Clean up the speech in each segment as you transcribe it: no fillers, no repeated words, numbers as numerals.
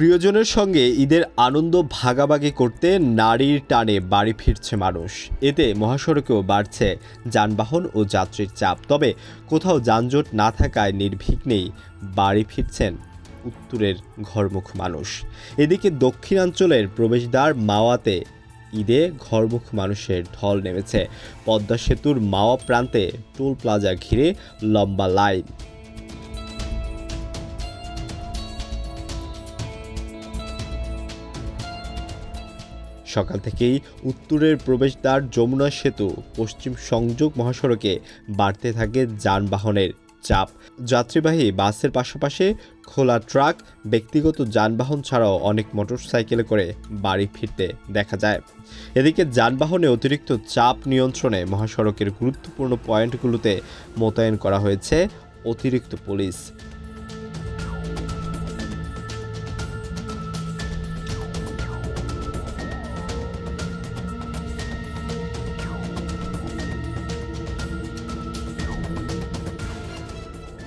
প্রিয়জনের সঙ্গে ঈদের আনন্দ ভাগাভাগি করতে নারীর টানে বাড়ি ফিরছে মানুষ। এতে মহাসড়কেও বাড়ছে যানবাহন ও যাত্রীর চাপ। তবে কোথাও যানজট না থাকায় নির্বিঘ্নেই বাড়ি ফিরছেন উত্তরের ঘরমুখ মানুষ। এদিকে দক্ষিণাঞ্চলের প্রবেশদ্বার মাওয়াতে ঈদে ঘরমুখ মানুষের ঢল নেমেছে। পদ্মা সেতুর মাওয়া প্রান্তে টোল প্লাজা ঘিরে লম্বা লাইন। সকাল থেকেই উত্তরের প্রবেশদ্বার যমুনা সেতু পশ্চিম সংযোগ মহাসড়কে বাড়তে থাকে যানবাহনের চাপ। যাত্রীবাহী বাসের পাশাপাশি খোলা ট্রাক, ব্যক্তিগত যানবাহন ছাড়াও অনেক মোটরসাইকেলে করে বাড়ি ফিরতে দেখা যায়। এদিকে যানবাহনে অতিরিক্ত চাপ নিয়ন্ত্রণে মহাসড়কের গুরুত্বপূর্ণ পয়েন্টগুলোতে মোতায়েন করা হয়েছে অতিরিক্ত পুলিশ।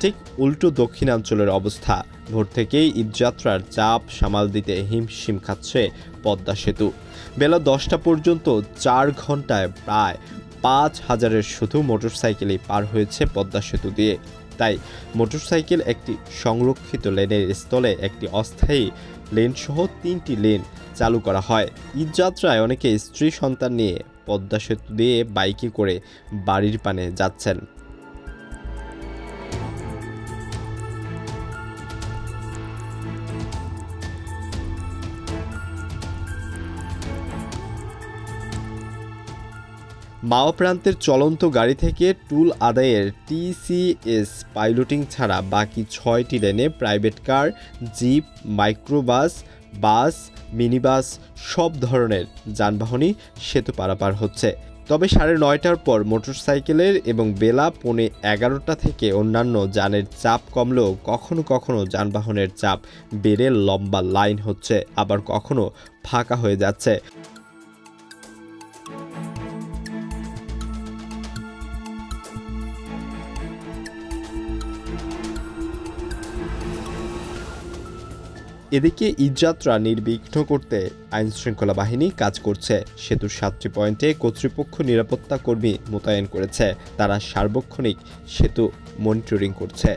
ঠিক উল্টো দক্ষিণাঞ্চলের অবস্থা। ভোর থেকেই ঈদযাত্রার চাপ সামাল দিতে হিমশিম খাচ্ছে পদ্মা সেতু। বেলা 10টা পর্যন্ত 4 ঘন্টায় প্রায় 5,000-এর শুধু মোটরসাইকেলই পার হয়েছে পদ্মা সেতু দিয়ে। তাই মোটরসাইকেল একটি সংরক্ষিত লেনের স্থলে একটি অস্থায়ী লেনসহ 3টি লেন চালু করা হয়। ঈদযাত্রায় অনেকে স্ত্রী সন্তান নিয়ে পদ্মা সেতু দিয়ে বাইকে করে বাড়ির পানে যাচ্ছেন। মাওয়া প্রান্তের চলন্ত গাড়ি থেকে টুল আদায়ের টিসিএস পাইলটিং ছাড়া বাকি 6টি লেনে প্রাইভেট কার, জিপ, মাইক্রোবাস, বাস, মিনিবাস সব ধরনের যানবাহনই সেতু পারাপার হচ্ছে। তবে 9:30টার পর মোটরসাইকেলের এবং বেলা 11:15 থেকে অন্যান্য যানের চাপ কমলেও কখনো কখনো যানবাহনের চাপ বেড়ে লম্বা লাইন হচ্ছে, আবার কখনো ফাঁকা হয়ে যাচ্ছে। এদিকে ঈদযাত্রা নির্বিঘ্ন করতে আইনশৃঙ্খলা বাহিনী কাজ করছে। সেতুর 7টি পয়েন্টে কর্তৃপক্ষ নিরাপত্তা কর্মী মোতায়েন করেছে। তারা সার্বক্ষণিক সেতু মনিটরিং করছে।